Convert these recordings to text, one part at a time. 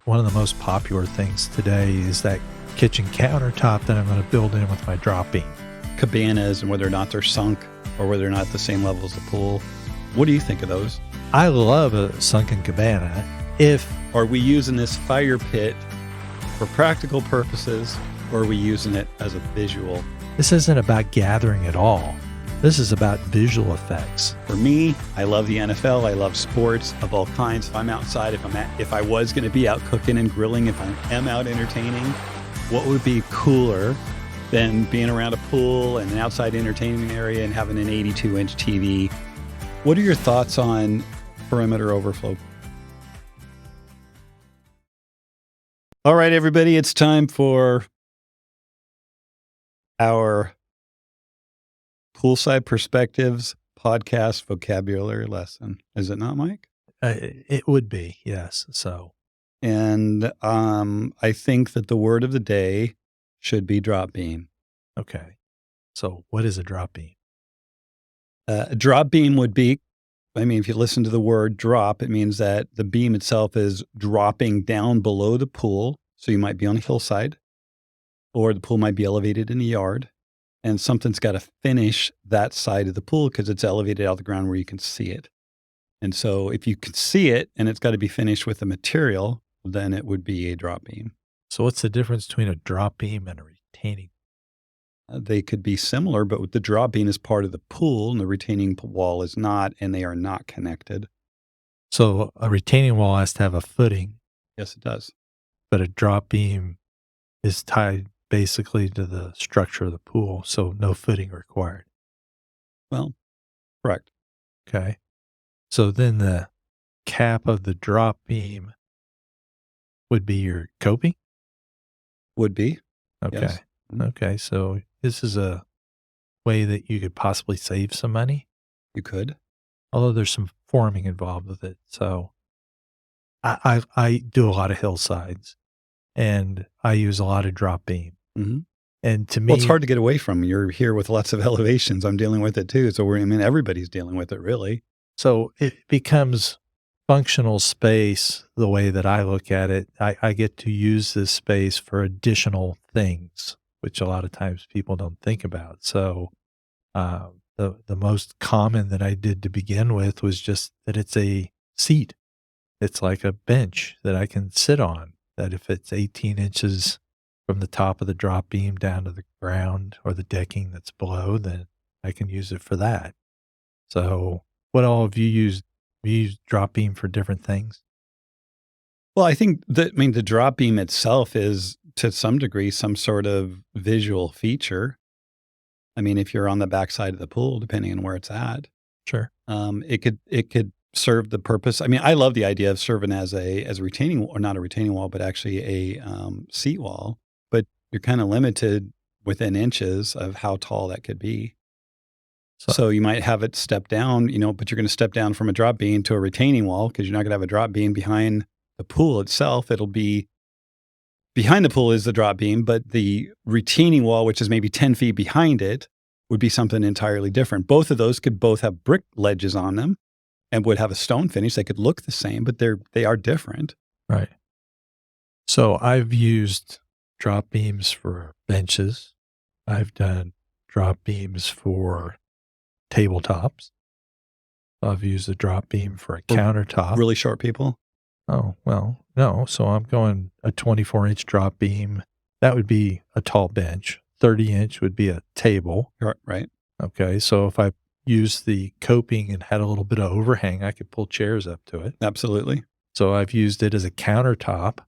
one of the most popular things today is that kitchen countertop that I'm going to build in with my drop beam. Cabanas and whether or not they're sunk or whether or not the same level as the pool. What do you think of those? I love a sunken cabana. Are we using this fire pit for practical purposes, or are we using it as a visual? This isn't about gathering at all. This is about visual effects. For me, I love the NFL. I love sports of all kinds. If I'm outside, if I was going to be out cooking and grilling, if I am out entertaining, what would be cooler than being around a pool and an outside entertaining area and having an 82-inch TV? What are your thoughts on perimeter overflow? All right, everybody, it's time for our Poolside Perspectives podcast vocabulary lesson. Is it not, Mike? It would be, yes. And I think that the word of the day should be drop beam. Okay. So what is a drop beam? A drop beam would be, if you listen to the word drop, it means that the beam itself is dropping down below the pool. So you might be on a hillside, or the pool might be elevated in the yard, and something's got to finish that side of the pool because it's elevated out of the ground where you can see it. And so if you can see it and it's got to be finished with a material, then it would be a drop beam. So what's the difference between a drop beam and a retaining? They could be similar, but the drop beam is part of the pool and the retaining wall is not, and they are not connected. So a retaining wall has to have a footing. Yes, it does. But a drop beam is tied basically to the structure of the pool, so no footing required. Well, correct. Okay. So then the cap of the drop beam would be your coping? Would be. Okay. Yes. Okay. So this is a way that you could possibly save some money. You could. Although there's some forming involved with it. So I do a lot of hillsides and I use a lot of drop beam. Mm-hmm. And to me, well, it's hard to get away from. You're here with lots of elevations. I'm dealing with it too. So everybody's dealing with it really. So it becomes functional space the way that I look at it. I get to use this space for additional things, which a lot of times people don't think about. So the most common that I did to begin with was just that it's a seat. It's like a bench that I can sit on, that if it's 18 inches from the top of the drop beam down to the ground or the decking that's below, then I can use it for that. So what all have you used? You use drop beam for different things? Well, I think that, the drop beam itself is to some degree some sort of visual feature. If you're on the backside of the pool, depending on where it's at, Sure. It could serve the purpose. I love the idea of serving as a retaining, or not a retaining wall, but actually a seat wall. But you're kind of limited within inches of how tall that could be. So you might have it step down, but you're going to step down from a drop beam to a retaining wall because you're not going to have a drop beam behind the pool itself. It'll be behind the pool is the drop beam, but the retaining wall, which is maybe 10 feet behind it, would be something entirely different. Both of those could both have brick ledges on them and would have a stone finish. They could look the same, but they are different. Right. So I've used drop beams for benches. I've done drop beams for tabletops. I've used a drop beam for a countertop. Really short people? Oh, well, no. So I'm going a 24-inch drop beam. That would be a tall bench. 30-inch would be a table. Right. Okay. So if I used the coping and had a little bit of overhang, I could pull chairs up to it. Absolutely. So I've used it as a countertop.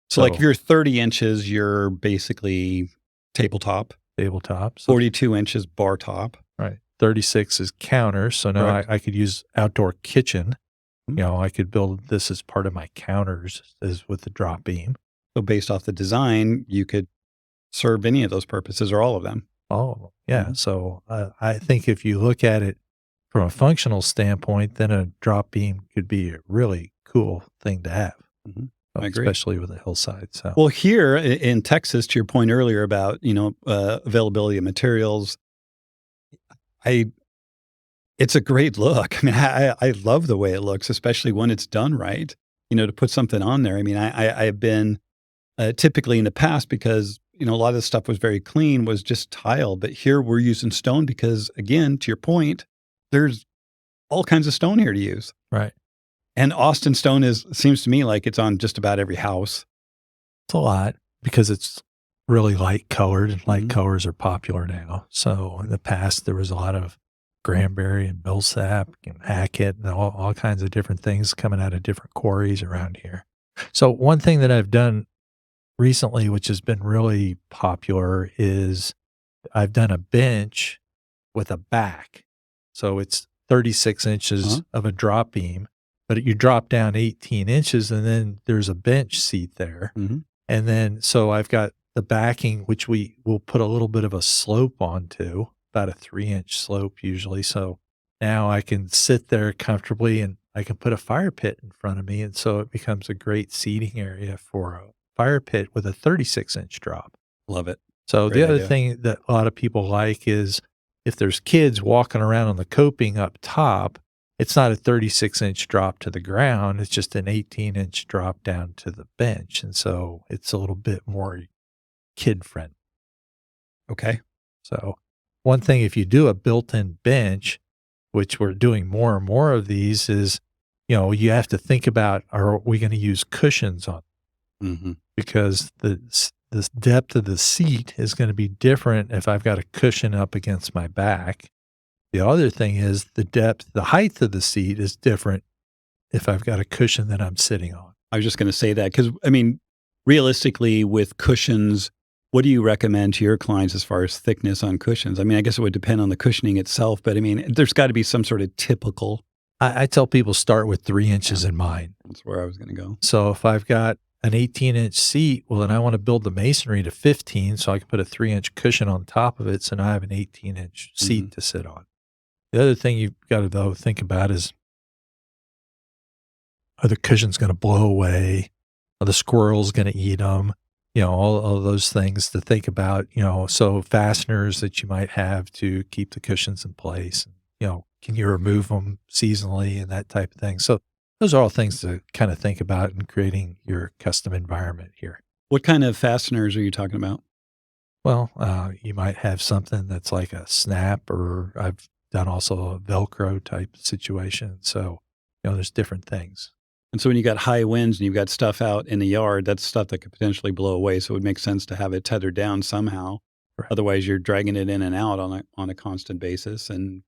So like if you're 30 inches, you're basically tabletop. So 42 inches bar top. Right. 36 is counter. So now I could use outdoor kitchen. Mm-hmm. I could build this as part of my counters as with the drop beam. So based off the design, you could serve any of those purposes or all of them. Oh, yeah. Mm-hmm. So I think if you look at it from a functional standpoint, then a drop beam could be a really cool thing to have. Mm-hmm. I agree. Especially with a hillside. So. Well, here in Texas, to your point earlier about, availability of materials, it's a great look. I love the way it looks, especially when it's done right. to put something on there. I mean, I have been typically in the past because, a lot of the stuff was very clean, was just tile. But here we're using stone because, again, to your point, there's all kinds of stone here to use. Right. And Austin stone seems to me like it's on just about every house. It's a lot because it's really light colored, and light Mhm. colors are popular now. So in the past, there was a lot of Granbury and Millsap and Hackett and all kinds of different things coming out of different quarries around here. So one thing that I've done recently, which has been really popular, is I've done a bench with a back. So it's 36 inches Uh-huh. of a drop beam, but you drop down 18 inches and then there's a bench seat there. Mhm. And then, so I've got the backing, which we will put a little bit of a slope onto, about a 3-inch slope usually. So now I can sit there comfortably and I can put a fire pit in front of me. And so it becomes a great seating area for a fire pit with a 36-inch drop. Love it. So the Great other idea. thing that a lot of people like is if there's kids walking around on the coping up top, it's not a 36-inch drop to the ground. It's just an 18-inch drop down to the bench. And so it's a little bit more kid friendly. Okay. So one thing, if you do a built-in bench, which we're doing more and more of these, is, you have to think about, are we going to use cushions on? Mhm. Because the depth of the seat is going to be different if I've got a cushion up against my back. The other thing is the height of the seat is different if I've got a cushion that I'm sitting on. I was just gonna say that because, I mean, realistically, with cushions, what do you recommend to your clients as far as thickness on cushions? I mean, I guess it would depend on the cushioning itself, but I mean, there's gotta be some sort of typical. I tell people start with 3 inches Yeah. in mind. That's where I was gonna go. So if I've got an 18-inch seat, well, then I want to build the masonry to 15 so I can put a 3-inch cushion on top of it. So now I have an 18-inch seat Mhm. to sit on. The other thing you've got to, though, think about is, are the cushions going to blow away? Are the squirrels going to eat them? All those things to think about, so fasteners that you might have to keep the cushions in place. Can you remove them seasonally and that type of thing? So those are all things to kind of think about in creating your custom environment here. What kind of fasteners are you talking about? Well, you might have something that's like a snap, or I've done also a Velcro type situation. So, there's different things. And so when you got high winds and you've got stuff out in the yard, that's stuff that could potentially blow away, so it would make sense to have it tethered down somehow. Right. Otherwise, you're dragging it in and out on a constant basis, and,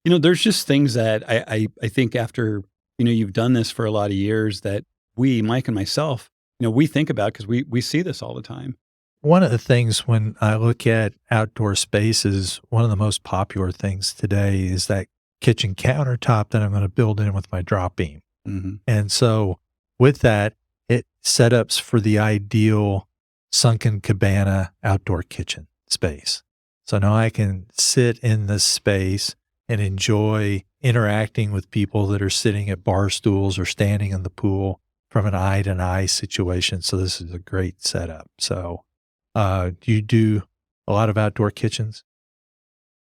there's just things that I think after, you've done this for a lot of years that Mike and myself, we think about because we see this all the time. One of the things when I look at outdoor spaces, one of the most popular things today is that kitchen countertop that I'm going to build in with my drop beam. Mhm. And so with that, it setups for the ideal sunken cabana outdoor kitchen space. So now I can sit in this space and enjoy interacting with people that are sitting at bar stools or standing in the pool from an eye to eye situation. So this is a great setup. So, do you do a lot of outdoor kitchens?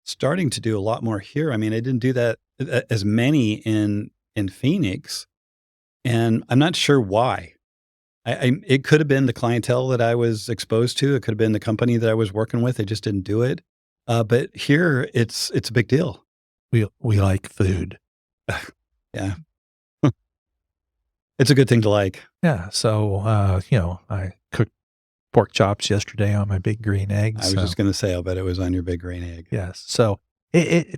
Starting to do a lot more here. I mean, I didn't do that as many in Phoenix, and I'm not sure why. It could have been the clientele that I was exposed to. It could have been the company that I was working with. They just didn't do it. But here, it's a big deal. We like food. Yeah, it's a good thing to like. Yeah. So, I cooked pork chops yesterday on my big green eggs. I was just going to say, I'll bet it was on your big green egg. Yes. So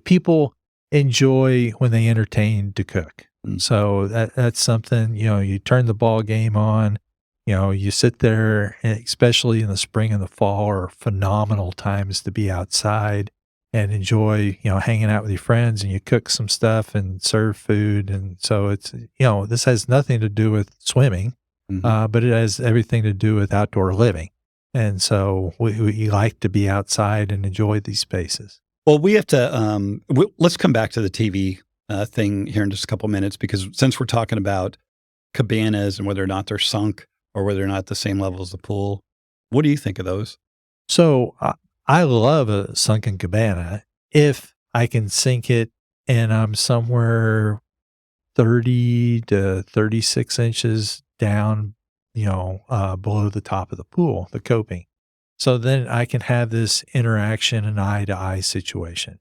people enjoy when they entertain to cook. Mm. So that's something, you turn the ball game on, you sit there, especially in the spring and the fall are phenomenal times to be outside and enjoy, hanging out with your friends, and you cook some stuff and serve food. And so it's, this has nothing to do with swimming, Mhm. but it has everything to do with outdoor living. And so we like to be outside and enjoy these spaces. Well, we have to. Let's come back to the TV thing here in just a couple minutes, because since we're talking about cabanas and whether or not they're sunk or whether or not the same level as the pool, what do you think of those? So I love a sunken cabana if I can sink it and I'm somewhere 30 to 36 inches down, below the top of the pool, the coping. So then I can have this interaction, an eye to eye situation.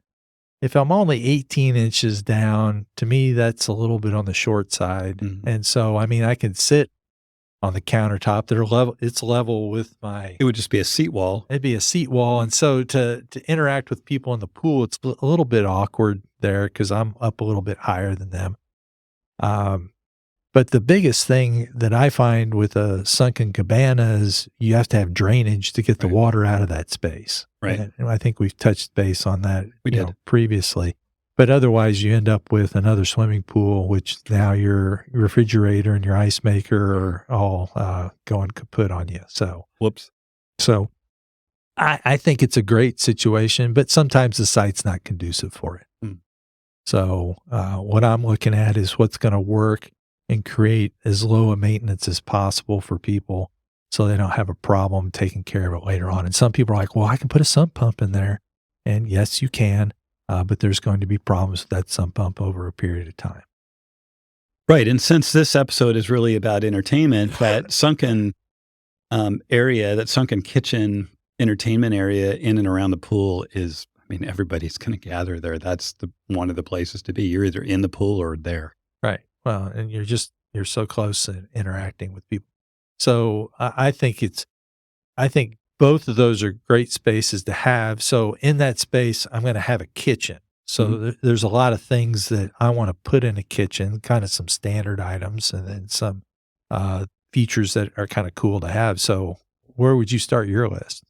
If I'm only 18 inches down, to me, that's a little bit on the short side. Mhm. And so, I mean, I can sit on the countertop. They're level. It's level with my. It would just be a seat wall. It'd be a seat wall, and so to interact with people in the pool, it's a little bit awkward there because I'm up a little bit higher than them. Um, but the biggest thing that I find with a sunken cabana is you have to have drainage to get the Right. water out of that space. Right. And I think we've touched base on that, We did. previously. But otherwise, you end up with another swimming pool, which now your refrigerator and your ice maker are all going kaput on you. Whoops. So I think it's a great situation, but sometimes the site's not conducive for it. Hmm. So what I'm looking at is what's going to work and create as low a maintenance as possible for people so they don't have a problem taking care of it later on. And some people are like, well, I can put a sump pump in there. And yes, you can, but there's going to be problems with that sump pump over a period of time. Right. And since this episode is really about entertainment, that sunken area, that sunken kitchen entertainment area in and around the pool is, I mean, everybody's going to gather there. That's one of the places to be. You're either in the pool or there. Right. Well, and you're so close and interacting with people. So I think both of those are great spaces to have. So in that space, I'm going to have a kitchen. So Mhm. there's a lot of things that I want to put in a kitchen, kind of some standard items and then some features that are kind of cool to have. So where would you start your list?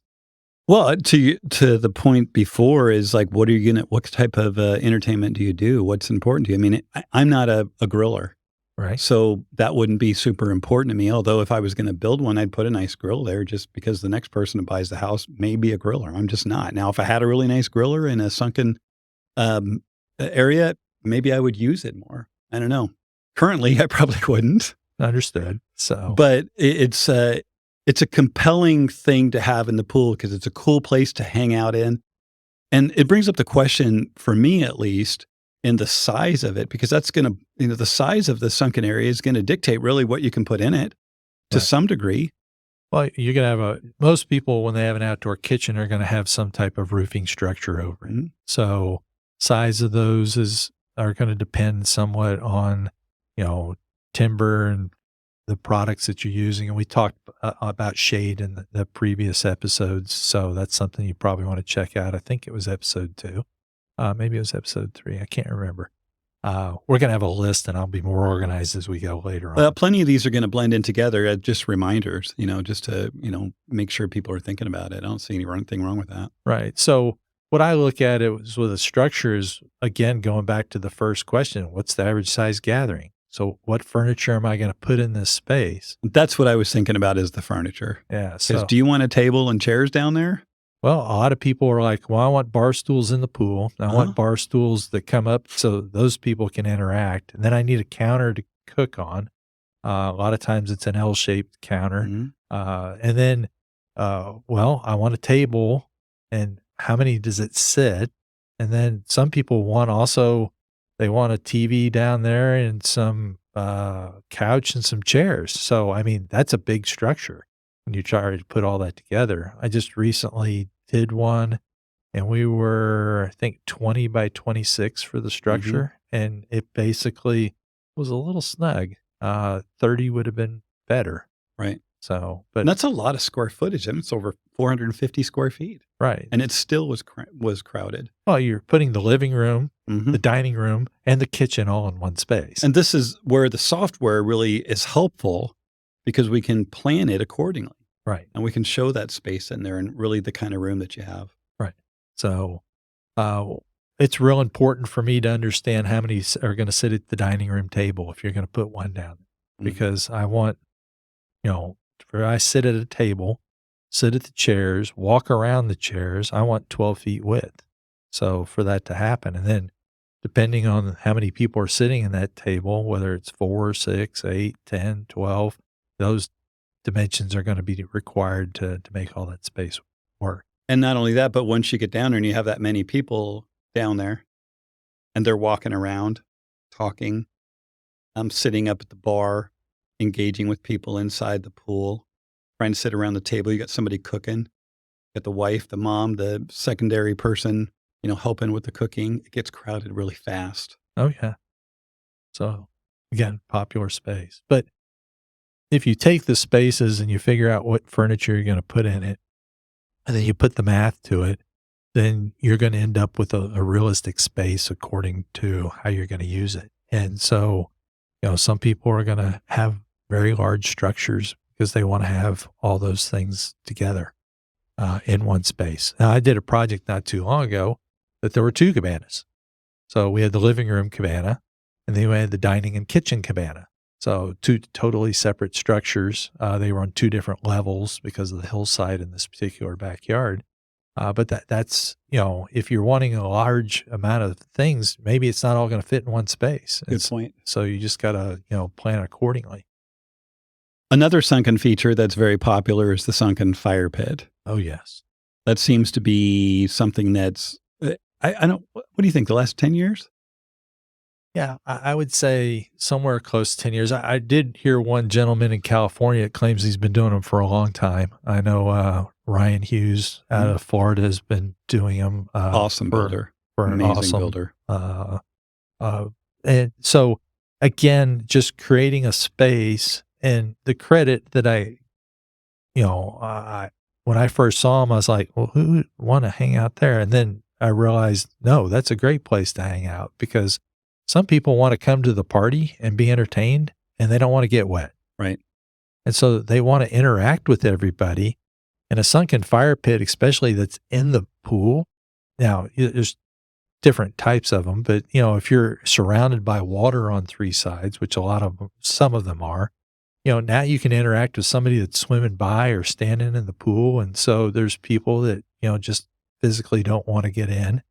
Well, to the point before is like, what type of entertainment do you do? What's important to you? I mean, I'm not a griller. Right. So that wouldn't be super important to me. Although if I was going to build one, I'd put a nice grill there just because the next person who buys the house may be a griller. I'm just not. Now, if I had a really nice griller in a sunken area, maybe I would use it more. I don't know. Currently, I probably wouldn't. Understood. So, But it's a compelling thing to have in the pool because it's a cool place to hang out in. And it brings up the question, for me at least, in the size of it, because that's going to, the size of the sunken area is going to dictate really what you can put in it to Right. some degree. well, you're going to have most people, when they have an outdoor kitchen, are going to have some type of roofing structure over it. Mhm. So size of those are going to depend somewhat on, timber and the products that you're using. And we talked about shade in the previous episodes. So that's something you probably want to check out. I think it was episode 2. Maybe it was episode 3. I can't remember. We're going to have a list and I'll be more organized as we go later on. Plenty of these are going to blend in together as just reminders, just to, make sure people are thinking about it. I don't see anything wrong with that. Right. So what I look at it was with a structure is, again, going back to the first question, what's the average size gathering? So what furniture am I going to put in this space? That's what I was thinking about is the furniture. Yeah. Because So, do you want a table and chairs down there? well, a lot of people are like, well, I want bar stools in the pool. I want bar stools that come up so those people can interact. And then I need a counter to cook on. A lot of times it's an L-shaped counter. Mhm. And then, well, I want a table and how many does it sit? And then some people they want a TV down there and some couch and some chairs. So, I mean, that's a big structure when you try to put all that together. I just recently did one and we were, I think, 20 by 26 for the structure. And it basically was a little snug. 30 would have been better. Right. So, And but that's a lot of square footage. I mean, it's over 450 square feet. right. And it still was crowded. Well, you're putting the living room, Mhm. the dining room, and the kitchen all in one space. And this is where the software really is helpful because we can plan it accordingly Right. and we can show that space in there and really the kind of room that you have. Right. So, it's real important for me to understand how many are going to sit at the dining room table if you're going to put one down, Mhm. because I want, where I sit at a table, sit at the chairs, walk around the chairs, I want 12 feet width. So for that to happen, and then depending on how many people are sitting in that table, whether it's 4, 6, 8, 10, 12, those dimensions are going to be required to make all that space work. And not only that, but once you get down there and you have that many people down there and they're walking around, talking, sitting up at the bar, engaging with people inside the pool, trying to sit around the table. You got somebody cooking, got the wife, the mom, the secondary person, helping with the cooking. It gets crowded really fast. Oh, yeah. So, again, popular space. But if you take the spaces and you figure out what furniture you're gonna put in it, and then you put the math to it, then you're gonna end up with a realistic space according to how you're gonna use it. And so, some people are gonna have very large structures because they wanna have all those things together, in one space. Now, I did a project not too long ago that there were 2 cabanas. So we had the living room cabana, and then we had the dining and kitchen cabana. So 2 totally separate structures. They were on 2 different levels because of the hillside in this particular backyard. But that's, if you're wanting a large amount of things, maybe it's not all going to fit in one space. Good point. So you just got to, plan accordingly. Another sunken feature that's very popular is the sunken fire pit. Oh, yes. That seems to be something that's, I don't, what do you think, the last 10 years? Yeah, I would say somewhere close to 10 years. I did hear one gentleman in California that claims he's been doing them for a long time. I know Ryan Hughes out of Florida has been doing them. Awesome builder. For an Amazing awesome builder. And so, again, just creating a space and the credit that when I first saw him, I was like, well, who would want to hang out there? And then I realized, no, that's a great place to hang out because some people want to come to the party and be entertained and they don't want to get wet. Right. And so they want to interact with everybody. And a sunken fire pit, especially that's in the pool. Now, there's different types of them, but if you're surrounded by water on 3 sides, which some of them are, now you can interact with somebody that's swimming by or standing in the pool. And so there's people that, just physically don't want to get in.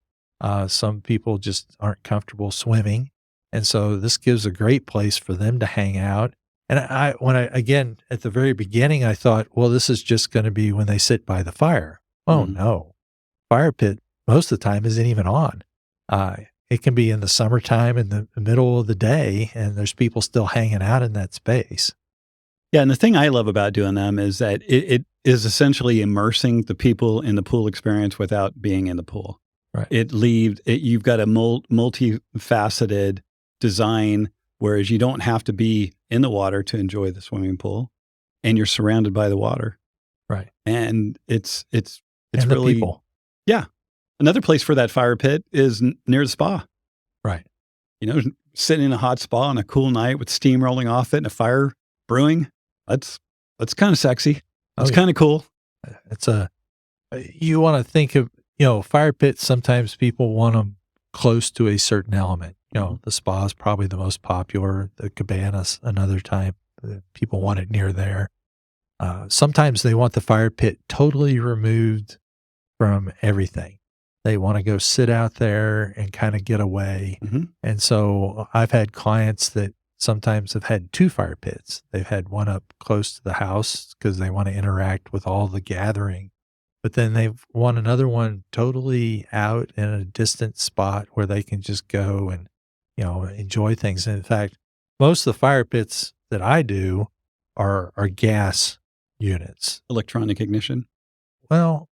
Some people just aren't comfortable swimming. And so this gives a great place for them to hang out. And again, at the very beginning, I thought, well, this is just going to be when they sit by the fire. Oh, no. Fire pit, most of the time, isn't even on. It can be in the summertime in the middle of the day, and there's people still hanging out in that space. Yeah, and the thing I love about doing them is that it is essentially immersing the people in the pool experience without being in the pool. Right. You've got a multifaceted design, whereas you don't have to be in the water to enjoy the swimming pool, and you're surrounded by the water. Right. And it's and really, the people. Yeah. Another place for that fire pit is near the spa. Right. Sitting in a hot spa on a cool night with steam rolling off it and a fire brewing. That's kind of sexy. That's kind of cool. You want to think of, fire pits. Sometimes people want them close to a certain element. The spa is probably the most popular. The cabana's another time. People want it near there. Sometimes they want the fire pit totally removed from everything. They want to go sit out there and kind of get away. Mm-hmm. And so I've had clients that sometimes have had 2 fire pits. They've had one up close to the house because they want to interact with all the gathering. But then they want another one totally out in a distant spot where they can just go and, enjoy things. And in fact, most of the fire pits that I do are gas units. Electronic ignition. Well,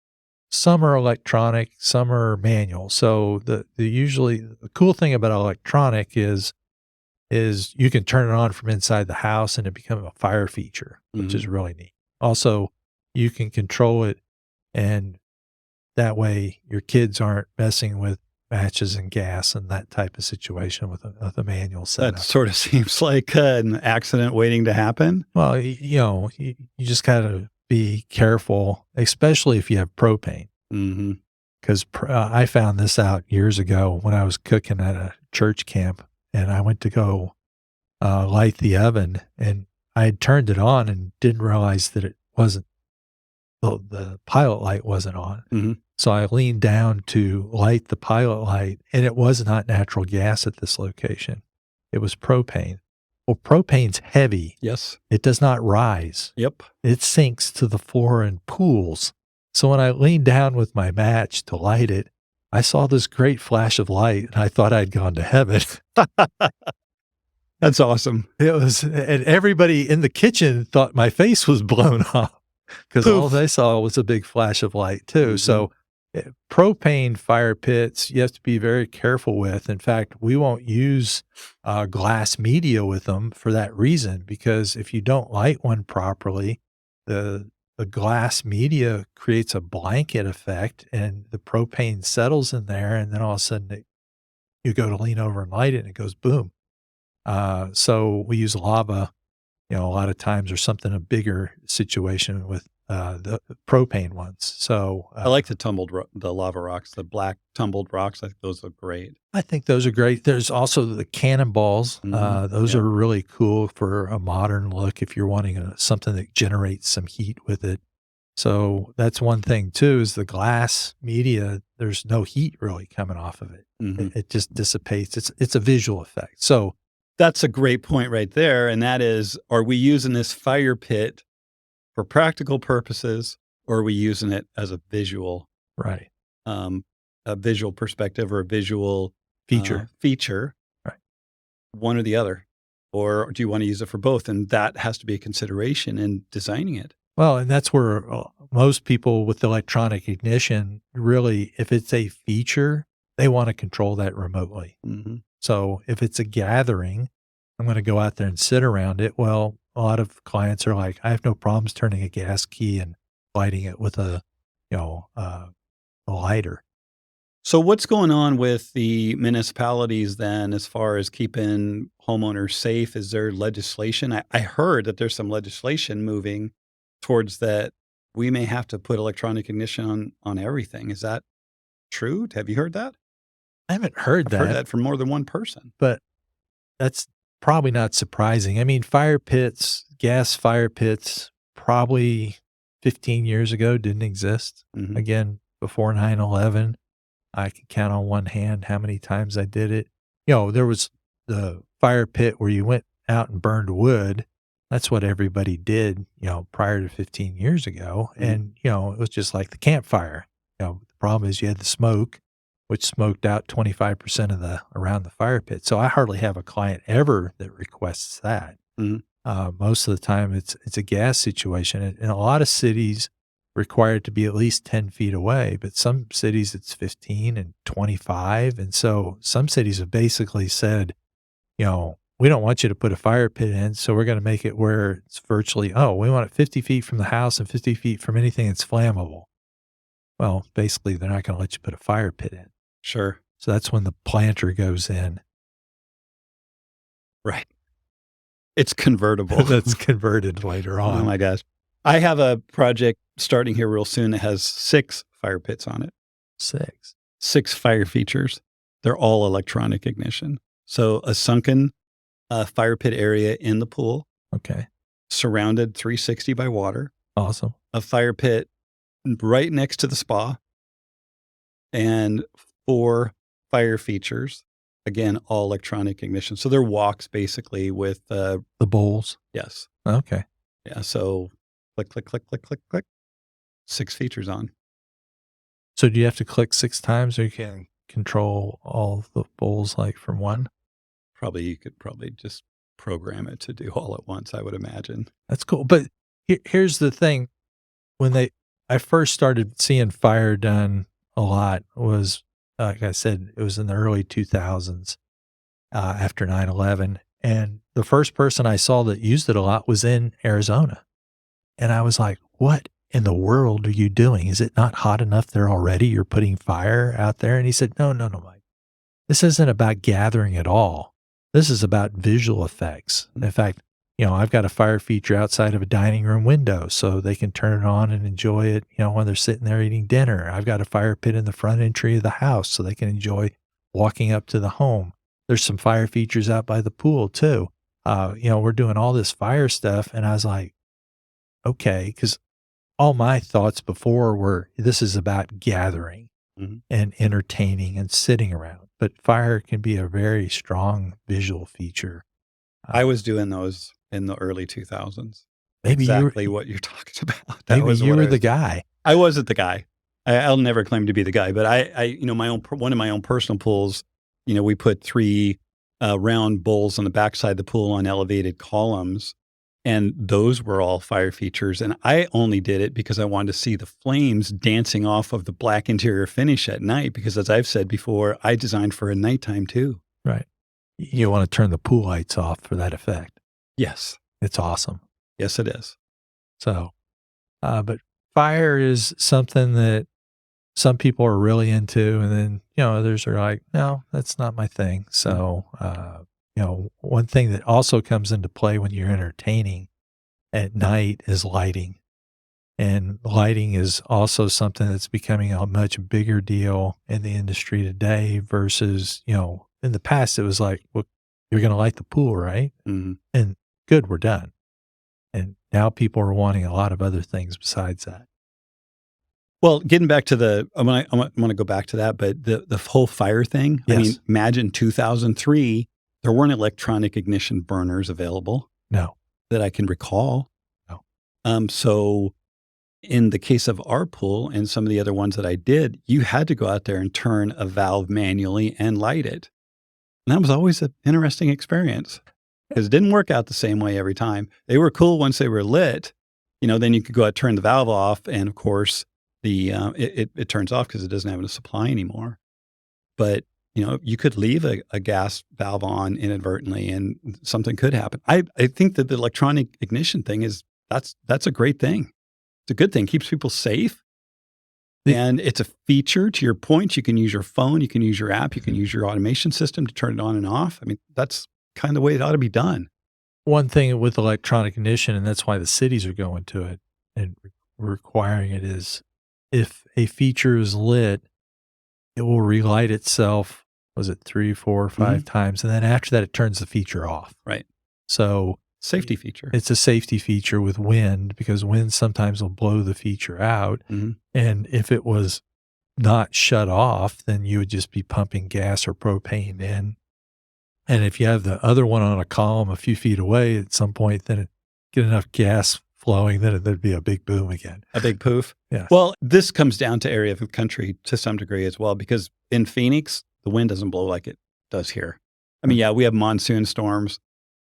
some are electronic, some are manual. So the cool thing about electronic is you can turn it on from inside the house and it becomes a fire feature, which is really neat. Also, you can control it, and that way your kids aren't messing with matches and gas and that type of situation with a manual setup. That sort of seems like an accident waiting to happen. Well, you just got to be careful, especially if you have propane. Mm-hmm. Because I found this out years ago when I was cooking at a church camp, and I went to go light the oven, and I had turned it on and didn't realize that it wasn't, the pilot light wasn't on. Mm-hmm. So I leaned down to light the pilot light, and it was not natural gas at this location. It was propane. Well, propane's heavy. Yes. It does not rise. Yep. It sinks to the floor in pools. So when I leaned down with my match to light it, I saw this great flash of light, and I thought I'd gone to heaven. That's awesome. It was, and everybody in the kitchen thought my face was blown off because all Poof. they saw was a big flash of light too. Mhm. So, propane fire pits, you have to be very careful with. In fact, we won't use glass media with them for that reason, because if you don't light one properly, the glass media creates a blanket effect, and the propane settles in there, and then all of a sudden you go to lean over and light it, and it goes boom. So we use lava, a lot of times, or something, a bigger situation with the propane ones. So I like the lava rocks, the black tumbled rocks. I think those look great. I think those are great. There's also the cannonballs. Mhm. Those Yeah. are really cool for a modern look if you're wanting something that generates some heat with it. So that's one thing too, is the glass media. There's no heat really coming off of it. Mhm. It just dissipates. It's a visual effect. So That's a great point right there, and that is, are we using this fire pit for practical purposes, or are we using it as right, um, a visual perspective or a visual feature. feature, Right. one or the other? Or do you want to use it for both? And that has to be a consideration in designing it. Well, and that's where most people with electronic ignition, really, if it's a feature, they want to control that remotely. Mhm. So if it's a gathering, I'm going to go out there and sit around it. Well, a lot of clients are like, I have no problems turning a gas key and lighting it with a lighter. So what's going on with the municipalities then as far as keeping homeowners safe? Is there legislation? I heard that there's some legislation moving towards that we may have to put electronic ignition on everything. Is that true? Have you heard that? I haven't heard I've heard that, that from more than one person. but that's probably not surprising. I mean, fire pits, gas fire pits, probably 15 years ago didn't exist. Mhm. Again, before 9/11, I can count on one hand how many times I did it. There was the fire pit where you went out and burned wood. That's what everybody did, prior to 15 years ago. Mhm. And, it was just like the campfire. The problem is you had the smoke, which smoked out 25% of around the fire pit. So I hardly have a client ever that requests that. Mhm. Most of the time it's a gas situation. In a lot of cities, required to be at least 10 feet away, but some cities it's 15 and 25. And so some cities have basically said, we don't want you to put a fire pit in, so we're going to make it where it's virtually, we want it 50 feet from the house and 50 feet from anything that's flammable. Well, basically, they're not going to let you put a fire pit in. Sure. So that's when the planter goes in. Right. It's convertible. That's converted later Oh on. my gosh. I have a project starting here real soon that has 6 fire pits on it, 6. 6 fire features. They're all electronic ignition. So a sunken fire pit area in the pool, Okay. surrounded 360 by water, Awesome. a fire pit right next to the spa, and 4 fire features. Again, all electronic ignition. So they're walks basically with, The bowls. yes. Okay. Yeah. So click, click, click, click, click, click. 6 features on. So do you have to click 6 times, or you can control all the bowls like from one? Probably you could probably just program it to do all at once, I would imagine. That's cool. But here's the thing. When I first started seeing fire done a lot was, like I said, it was in the early 2000s, after 9/11. And the first person I saw that used it a lot was in Arizona. And I was like, what in the world are you doing? Is it not hot enough there already? You're putting fire out there? And he said, no, no, no, Mike. This isn't about gathering at all. This is about visual effects. In fact, I've got a fire feature outside of a dining room window so they can turn it on and enjoy it, when they're sitting there eating dinner. I've got a fire pit in the front entry of the house so they can enjoy walking up to the home. There's some fire features out by the pool too. We're doing all this fire stuff. And I was like, okay, because all my thoughts before were this is about gathering Mhm. and entertaining and sitting around. But fire can be a very strong visual feature. I was doing those in the early 2000s. Maybe you were Exactly what you're talking about. That maybe was you what were I the was doing. guy. I wasn't the guy. I'll never claim to be the guy, but my own one of my own personal pools, we put 3 round bowls on the backside of the pool on elevated columns. And those were all fire features. And I only did it because I wanted to see the flames dancing off of the black interior finish at night. Because as I've said before, I designed for a nighttime too. Right. You want to turn the pool lights off for that effect. Yes. It's awesome. Yes, it is. So, but fire is something that some people are really into, and then, others are like, no, that's not my thing. So, one thing that also comes into play when you're entertaining at night is lighting. And lighting is also something that's becoming a much bigger deal in the industry today versus, in the past, it was like, well, you're going to light the pool, right? Mm-hmm. And good, we're done. And now people are wanting a lot of other things besides that. Well, getting back to I want to go back to that, but the whole fire thing. Yes. I mean, imagine 2003, there weren't electronic ignition burners available. No. That I can recall. No. So in the case of our pool and some of the other ones that I did, you had to go out there and turn a valve manually and light it. And that was always an interesting experience because it didn't work out the same way every time. They were cool once they were lit. Then you could go out, turn the valve off, and of course, it turns off because it doesn't have a supply anymore. But you could leave a gas valve on inadvertently, and something could happen. I think that the electronic ignition thing that's a great thing. It's a good thing. Keeps people safe, and it's a feature. To your point, you can use your phone, you can use your app, you can use your automation system to turn it on and off. I mean, that's kind of the way it ought to be done. One thing with electronic ignition, and that's why the cities are going to it and requiring it, is if a feature is lit, it will relight itself, was it 3, 4, 5 times? And then after that, it turns the feature off. Right. So safety feature. It's a safety feature with wind, because wind sometimes will blow the feature out. Mm-hmm. And if it was not shut off, then you would just be pumping gas or propane in. And if you have the other one on a column a few feet away, at some point, then it get enough gas flowing, then there'd be a big boom again. A big poof. Yeah. Well, this comes down to area of the country to some degree as well, because in Phoenix, the wind doesn't blow like it does here. I mean, yeah, we have monsoon storms,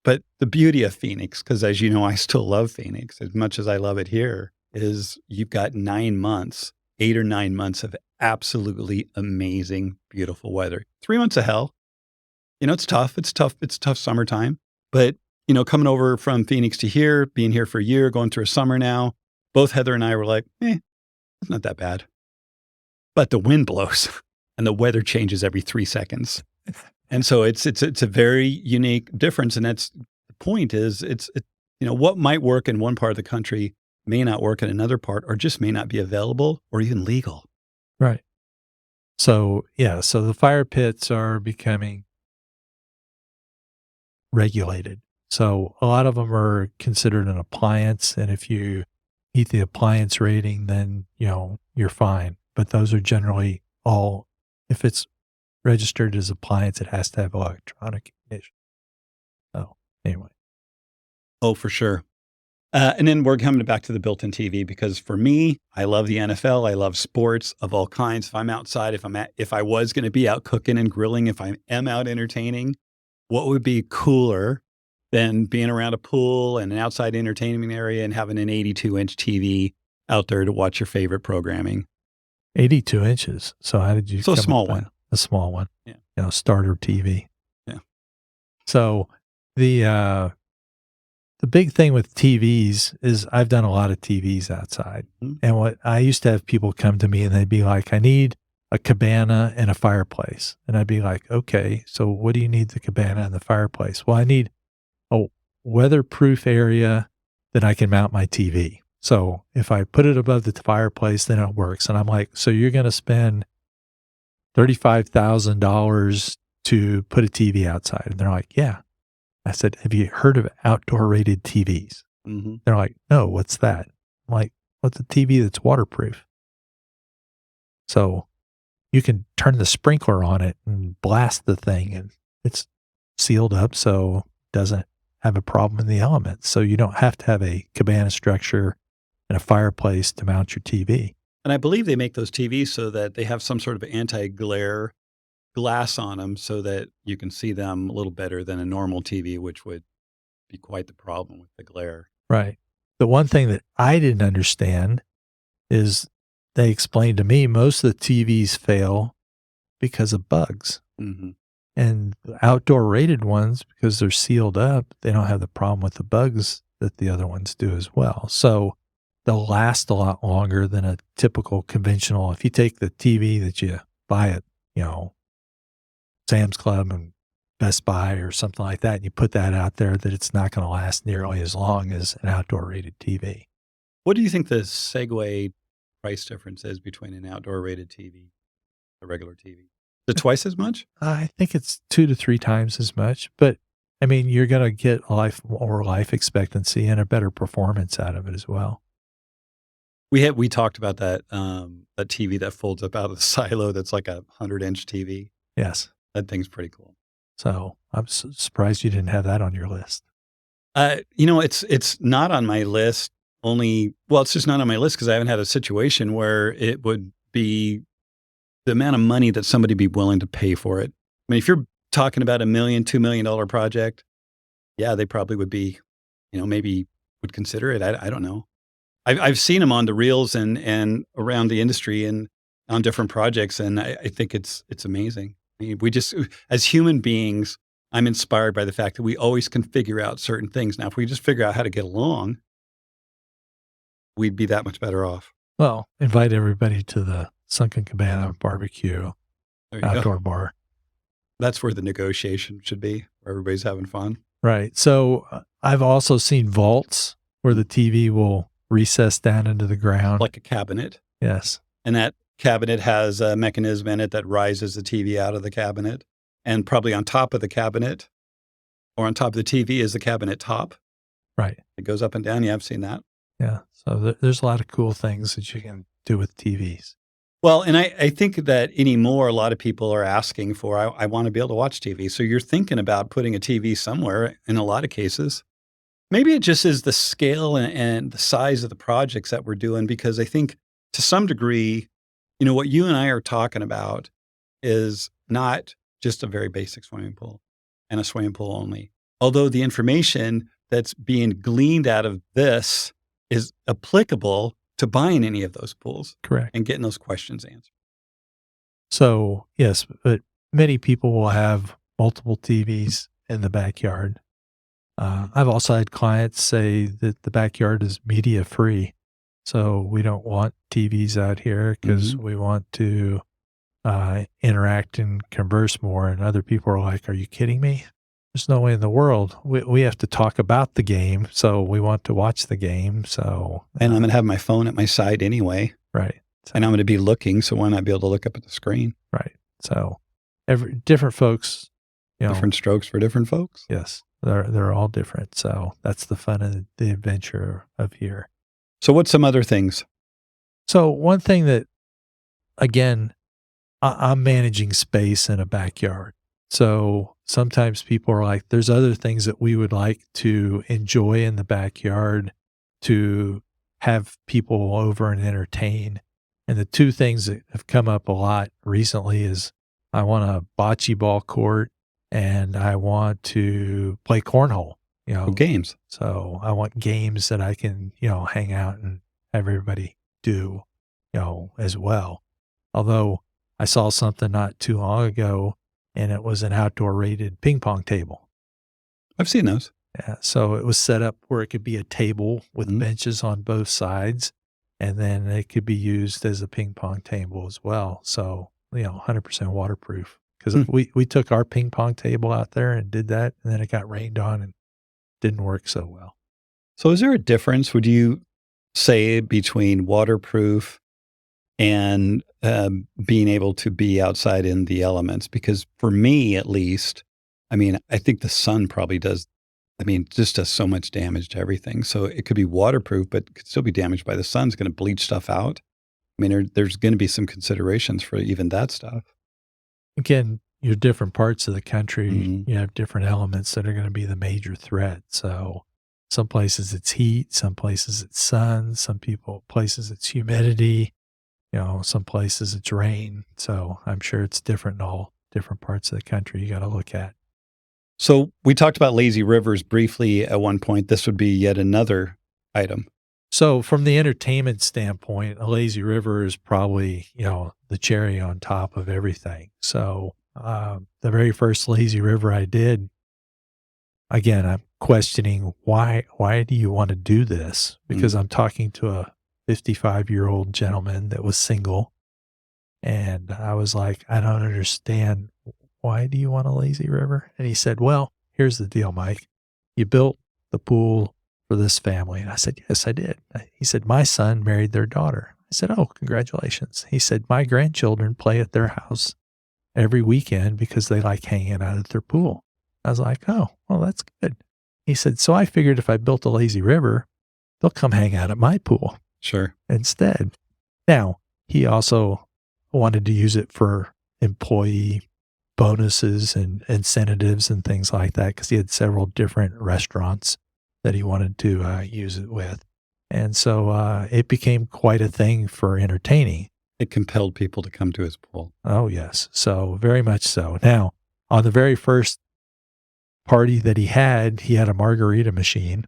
but the beauty of Phoenix, because as you know, I still love Phoenix as much as I love it here, is you've got 9 months, 8 or 9 months of absolutely amazing, beautiful weather. 3 months of hell. It's tough. It's tough summertime. But, coming over from Phoenix to here, being here for a year, going through a summer now, both Heather and I were like, it's not that bad. But the wind blows and the weather changes every 3 seconds. And so it's a very unique difference. And that's the point is what might work in one part of the country may not work in another part, or just may not be available or even legal. Right. So, so the fire pits are becoming regulated. So a lot of them are considered an appliance. And if you meet the appliance rating, then, you're fine. But those are generally all, if it's registered as appliance, it has to have electronic ignition. So anyway. Oh, for sure. And then we're coming back to the built-in TV, because for me, I love the NFL. I love sports of all kinds. If I'm outside, if I was going to be out cooking and grilling, if I am out entertaining, what would be cooler than being around a pool and an outside entertainment area and having an 82-inch TV out there to watch your favorite programming? 82 inches. So how did you? So a small one. A small one. Yeah. Starter TV. Yeah. So the big thing with TVs is I've done a lot of TVs outside. Mm-hmm. And what I used to have people come to me and they'd be like, I need a cabana and a fireplace. And I'd be like, okay, so what do you need the cabana and the fireplace? Well, I need a weatherproof area that I can mount my TV. So if I put it above the fireplace, then it works. And I'm like, so you're going to spend $35,000 to put a TV outside? And they're like, yeah. I said, have you heard of outdoor rated TVs? Mm-hmm. They're like, no, what's that? I'm like, what's a TV that's waterproof? So you can turn the sprinkler on it and blast the thing, and it's sealed up so it doesn't have a problem in the elements. So you don't have to have a cabana structure and a fireplace to mount your TV. And I believe they make those TVs so that they have some sort of anti-glare glass on them so that you can see them a little better than a normal TV, which would be quite the problem with the glare. Right. The one thing that I didn't understand is they explained to me most of the TVs fail because of bugs. Mhm. And the outdoor rated ones, because they're sealed up, they don't have the problem with the bugs that the other ones do as well. So they'll last a lot longer than a typical conventional. If you take the TV that you buy at, you know, Sam's Club and Best Buy or something like that, and you put that out there, that it's not going to last nearly as long as an outdoor rated TV. What do you think the Segway price difference is between an outdoor rated TV, a regular TV? Is it twice as much? I think it's 2 to 3 times as much, but I mean, you're going to get more life expectancy and a better performance out of it as well. We talked about that, that TV that folds up out of the silo that's like a 100-inch TV. Yes. That thing's pretty cool. So I'm surprised you didn't have that on your list. It's not on my list it's just not on my list because I haven't had a situation where it would be the amount of money that somebody be willing to pay for it. I mean, if you're talking about $1 million, $2 million project, yeah, they probably would be, maybe would consider it. I don't know. I've seen them on the reels and around the industry and on different projects, and I think it's amazing. I mean, we just, as human beings, I'm inspired by the fact that we always can figure out certain things. Now, if we just figure out how to get along, we'd be that much better off. Well, invite everybody to the Sunken Cabana barbecue There you outdoor go. bar. That's where the negotiation should be, where everybody's having fun. Right. So I've also seen vaults where the TV will recess down into the ground. Like a cabinet. Yes. And that cabinet has a mechanism in it that rises the TV out of the cabinet. And probably on top of the cabinet or on top of the TV is the cabinet top. Right. It goes up and down. Yeah, I've seen that. Yeah. So there's a lot of cool things that you can do with TVs. Well, and I think that anymore, a lot of people are asking for, I want to be able to watch TV. So you're thinking about putting a TV somewhere in a lot of cases. Maybe it just is the scale and the size of the projects that we're doing, because I think to some degree, what you and I are talking about is not just a very basic swimming pool and a swimming pool only. Although the information that's being gleaned out of this is applicable to buying any of those pools. Correct. And getting those questions answered. So yes, but many people will have multiple TVs in the backyard. I've also had clients say that the backyard is media free. So we don't want TVs out here because we want to interact and converse more. And other people are like, are you kidding me? There's no way in the world. We have to talk about the game. So we want to watch the game. So, and I'm going to have my phone at my side anyway. Right. So, and I'm going to be looking. So why not be able to look up at the screen? Right. So different folks, different strokes for different folks. Yes. They're all different. So that's the fun of the adventure of here. So what's some other things? So one thing that, again, I'm managing space in a backyard. So sometimes people are like, there's other things that we would like to enjoy in the backyard to have people over and entertain. And the two things that have come up a lot recently is I want a bocce ball court and I want to play cornhole, games. So I want games that I can, hang out and have everybody do, as well. Although I saw something not too long ago and it was an outdoor rated ping pong table. I've seen those. Yeah. So it was set up where it could be a table with benches on both sides, and then it could be used as a ping pong table as well. So, 100% waterproof. Because we took our ping pong table out there and did that, and then it got rained on and didn't work so well. So is there a difference, would you say, between waterproof and being able to be outside in the elements? Because for me, at least, I think the sun probably just does so much damage to everything. So it could be waterproof, but could still be damaged by the sun. It's going to bleach stuff out. There's going to be some considerations for even that stuff. Again, your different parts of the country, you have different elements that are going to be the major threat. So some places it's heat, some places it's sun, places it's humidity, some places it's rain. So I'm sure it's different in all different parts of the country you got to look at. So we talked about lazy rivers briefly at one point. This would be yet another item. So from the entertainment standpoint, a lazy river is probably, the cherry on top of everything. So the very first lazy river I did, again, I'm questioning why do you want to do this? Because I'm talking to a 55-year-old gentleman that was single. And I was like, I don't understand. Why do you want a lazy river? And he said, well, here's the deal, Mike. You built the pool for this family. And I said, yes, I did. He said, my son married their daughter. I said, oh, congratulations. He said, my grandchildren play at their house every weekend because they like hanging out at their pool. I was like, oh, well, that's good. He said, so I figured if I built a lazy river, they'll come hang out at my pool. Sure. Instead. Now, he also wanted to use it for employee bonuses and incentives and things like that because he had several different restaurants that he wanted to use it with. And so it became quite a thing for entertaining. It compelled people to come to his pool. Oh, yes. So very much so. Now, on the very first party that he had a margarita machine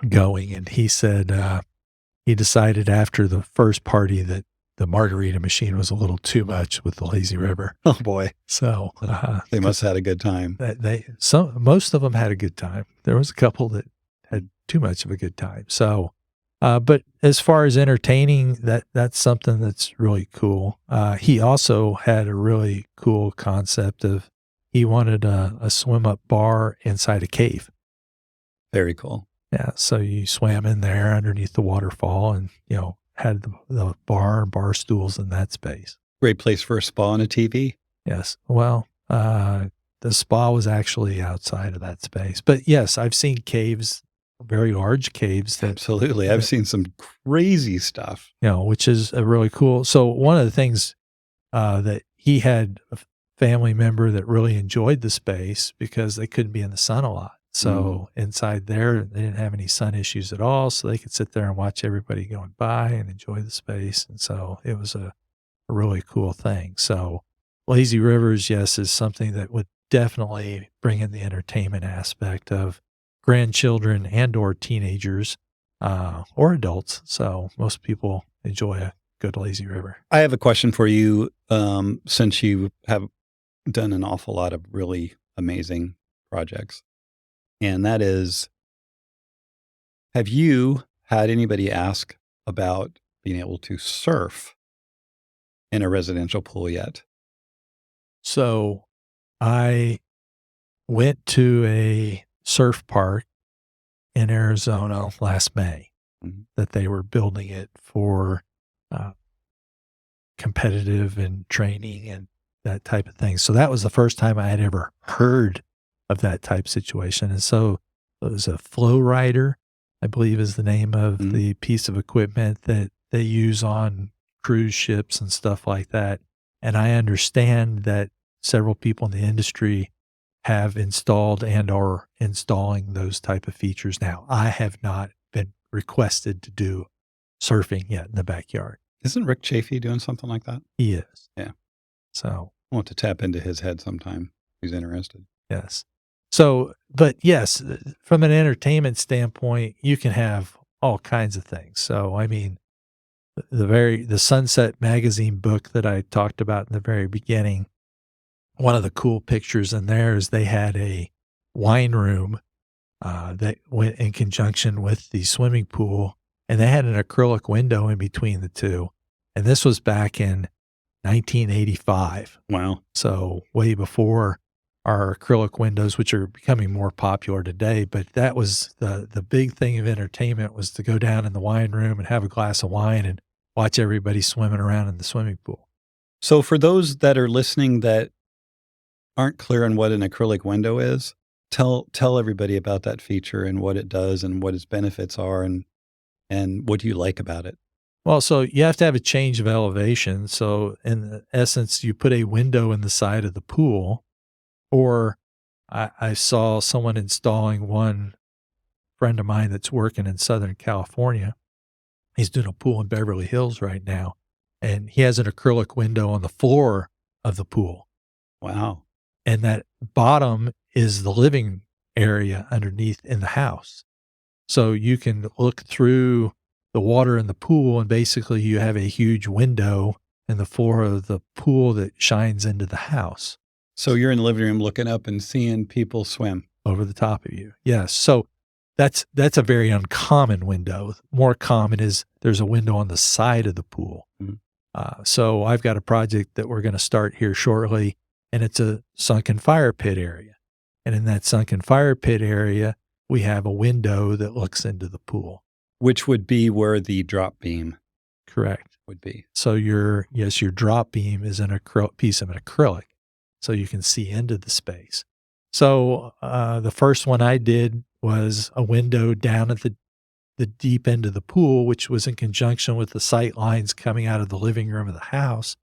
going. And he said he decided after the first party that the margarita machine was a little too much with the lazy river. Oh boy. So they must have had a good time. Most of them had a good time. There was a couple that had too much of a good time. So, but as far as entertaining, that's something that's really cool. He also had a really cool concept of he wanted a swim up bar inside a cave. Very cool. Yeah. So you swam in there underneath the waterfall and, had the bar stools in that space. Great place for a spa and a TV. Yes. Well, the spa was actually outside of that space. But yes, I've seen caves, very large caves. Absolutely. I've seen some crazy stuff. Which is a really cool. So one of the things that he had a family member that really enjoyed the space because they couldn't be in the sun a lot. So inside there, they didn't have any sun issues at all. So they could sit there and watch everybody going by and enjoy the space. And so it was a really cool thing. So lazy rivers, yes, is something that would definitely bring in the entertainment aspect of grandchildren and or teenagers or adults. So most people enjoy a good lazy river. I have a question for you since you have done an awful lot of really amazing projects. And that is, have you had anybody ask about being able to surf in a residential pool yet? So I went to a surf park in Arizona last May that they were building it for competitive and training and that type of thing. So that was the first time I had ever heard of that type situation. And so it was a flow rider, I believe is the name of the piece of equipment that they use on cruise ships and stuff like that. And I understand that several people in the industry have installed and are installing those type of features now. I have not been requested to do surfing yet in the backyard. Isn't Rick Chafee doing something like that? He is. Yeah. So I want to tap into his head sometime if he's interested. Yes. So, but yes, from an entertainment standpoint, you can have all kinds of things. So, I mean, the Sunset Magazine book that I talked about in the very beginning, one of the cool pictures in there is they had a wine room that went in conjunction with the swimming pool, and they had an acrylic window in between the two. And this was back in 1985. Wow. So way before our acrylic windows, which are becoming more popular today. But that was the big thing of entertainment, was to go down in the wine room and have a glass of wine and watch everybody swimming around in the swimming pool. So for those that are listening that aren't clear on what an acrylic window is, tell everybody about that feature and what it does and what its benefits are and what do you like about it? Well, so you have to have a change of elevation. So in essence, you put a window in the side of the pool, or I saw someone installing, one friend of mine that's working in Southern California. He's doing a pool in Beverly Hills right now, and he has an acrylic window on the floor of the pool. Wow. and that bottom is the living area underneath in the house. So you can look through the water in the pool, and basically you have a huge window in the floor of the pool that shines into the house So you're in the living room looking up and seeing people swim. over the top of you. Yes. So that's a very uncommon window. More common is there's a window on the side of the pool. Mhm. So I've got a project that we're going to start here shortly, and it's a sunken fire pit area. And in that sunken fire pit area, we have a window that looks into the pool. Which would be where the drop beam Correct. would be. So your drop beam is an piece of an acrylic, so you can see into the space. So the first one I did was a window down at the deep end of the pool, which was in conjunction with the sight lines coming out of the living room of the house.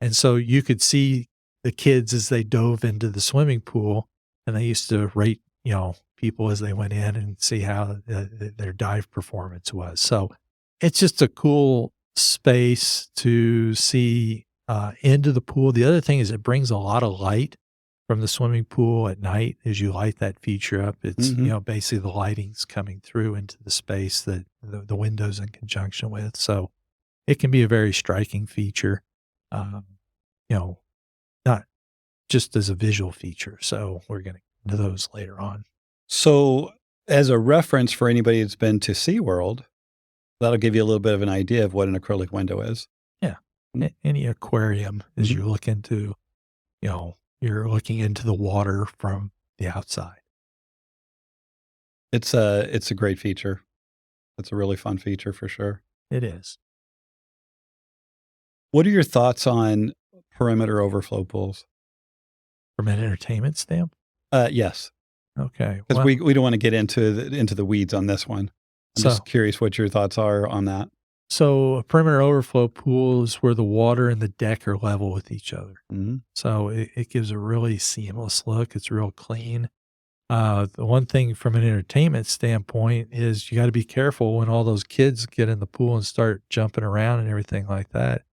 And so you could see the kids as they dove into the swimming pool, and they used to rate, people as they went in and see how their dive performance was. So it's just a cool space to see into the pool. The other thing is it brings a lot of light from the swimming pool at night. As you light that feature up, it's, Mhm. basically the lighting's coming through into the space that the window's in conjunction with. So it can be a very striking feature, um, not just as a visual feature. So we're going to get into those later on. So, as a reference for anybody that's been to SeaWorld, that'll give you a little bit of an idea of what an acrylic window is. Yeah. Mm. Any aquarium, as Mhm. you look into, you're looking into the water from the outside. It's a great feature. It's a really fun feature for sure. It is. What are your thoughts on perimeter overflow pools? From an entertainment standpoint. Yes, Okay. because Well, we don't want to get into the weeds on this one. I'm so just curious what your thoughts are on that. So a perimeter overflow pool is where the water and the deck are level with each other. Mhm. So it gives a really seamless look. It's real clean. The one thing from an entertainment standpoint is you got to be careful when all those kids get in the pool and start jumping around and everything like that.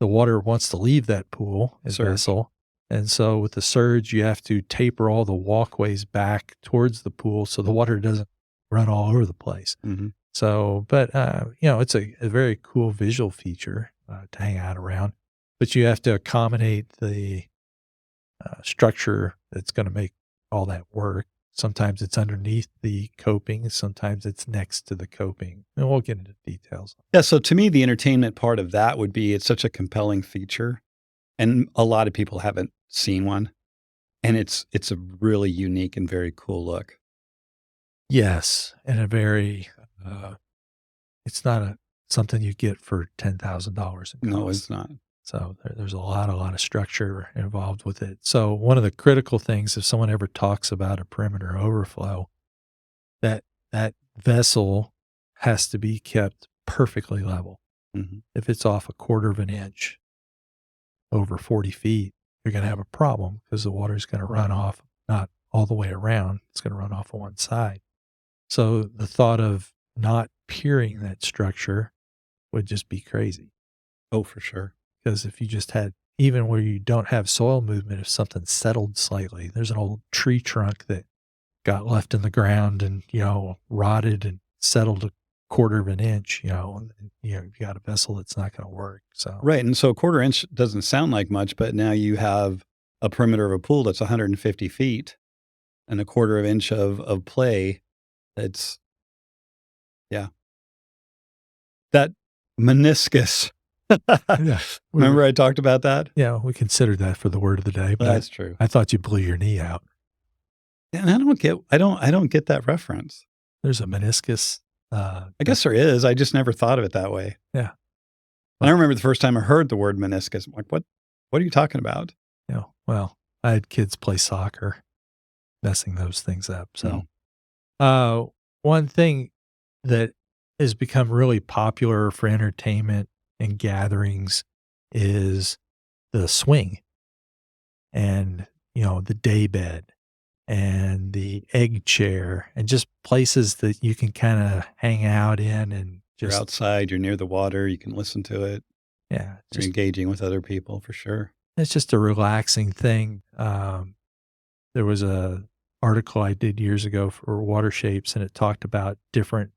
The water wants to leave that pool and Surge. vessel. And so with the surge, you have to taper all the walkways back towards the pool so the water doesn't run all over the place. Mhm. So, but, it's a very cool visual feature to hang out around, but you have to accommodate the structure that's going to make all that work. Sometimes it's underneath the coping, sometimes it's next to the coping, and we'll get into details. Yeah, so to me, the entertainment part of that would be it's such a compelling feature, and a lot of people haven't seen one, and it's a really unique and very cool look. Yes, and a very, it's not something you get for $10,000 in No, cost. it's not. So there's a lot of structure involved with it. So one of the critical things, if someone ever talks about a perimeter overflow, that that vessel has to be kept perfectly level. Mhm. If it's off a quarter of an inch over 40 feet, you're going to have a problem because the water is going to run off, not all the way around. It's going to run off on one side. So the thought of not piering that structure would just be crazy. Oh, for sure. Because if you just had, even where you don't have soil movement, if something settled slightly, there's an old tree trunk that got left in the ground and, rotted and settled a quarter of an inch, and, you got a vessel that's not going to work. So, Right, and so a quarter inch doesn't sound like much, but now you have a perimeter of a pool that's 150 feet and a quarter of inch of play. It's yeah. That meniscus. yeah, Remember I talked about that? we considered that for the word of the day, but That's true. I thought you blew your knee out. And I don't get that reference. There's a meniscus. I guess there is. I just never thought of it that way. Yeah. And I remember the first time I heard the word meniscus. I'm like, what are you talking about? Well, I had kids play soccer, messing those things up. So, Mm. one thing that has become really popular for entertainment and gatherings is the swing and, the day bed and the egg chair and just places that you can kind of hang out in and You're just, outside, you're near the water, you can listen to it. yeah, You're just engaging with other people for sure. It's just a relaxing thing. There was a article I did years ago for Water Shapes, and it talked about different,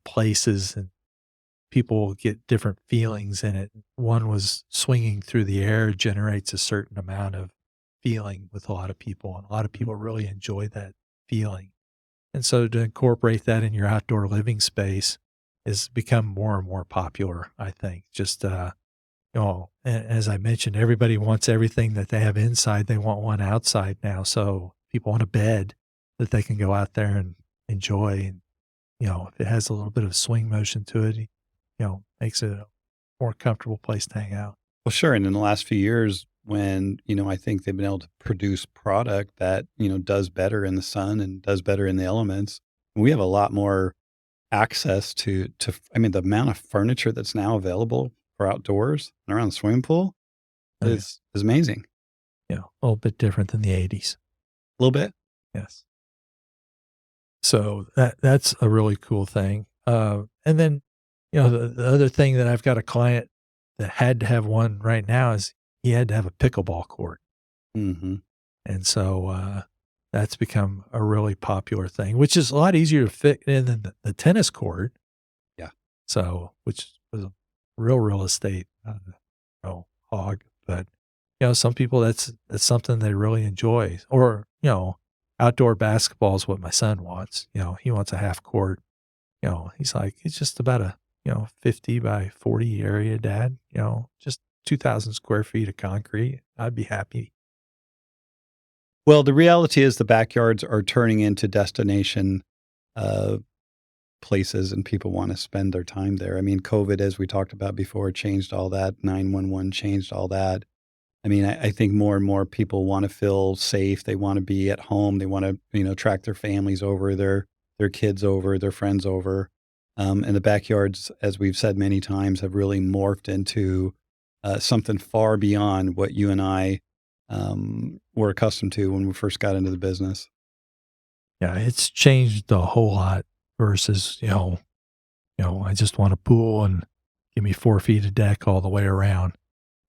places and people get different feelings in it. One was swinging through the air generates a certain amount of feeling with a lot of people, and a lot of people really enjoy that feeling. And so to incorporate that in your outdoor living space has become more and more popular, I think. Just, as I mentioned, everybody wants everything that they have inside. They want one outside now. So people want a bed that they can go out there and enjoy. And, if it has a little bit of swing motion to it, makes it a more comfortable place to hang out. Well, sure. And in the last few years, when, I think they've been able to produce product that, does better in the sun and does better in the elements, we have a lot more access I mean, the amount of furniture that's now available for outdoors and around the swimming pool Oh, yeah. is amazing. A little bit different than the 80s. A little bit. Yes. So that's a really cool thing. And then, the other thing that I've got a client that had to have one right now is he had to have a pickleball court. Hmm. And so that's become a really popular thing, which is a lot easier to fit in than the tennis court. Yeah. So, which was a real estate, hog. But, some people that's something they really enjoy. Or, outdoor basketball is what my son wants. He wants a half court. He's like, it's just about a, 50 by 40 area, dad, just 2,000 square feet of concrete. I'd be happy. Well, the reality is the backyards are turning into destination uh, places and people want to spend their time there. I mean, COVID, as we talked about before, changed all that. 911 changed all that. I mean, I think more and more people want to feel safe. They want to be at home. They want to, track their families over, their kids over, their friends over. And the backyards, as we've said many times, have really morphed into something far beyond what you and I were accustomed to when we first got into the business. Yeah, it's changed a whole lot versus, I just want a pool and give me 4 feet of deck all the way around.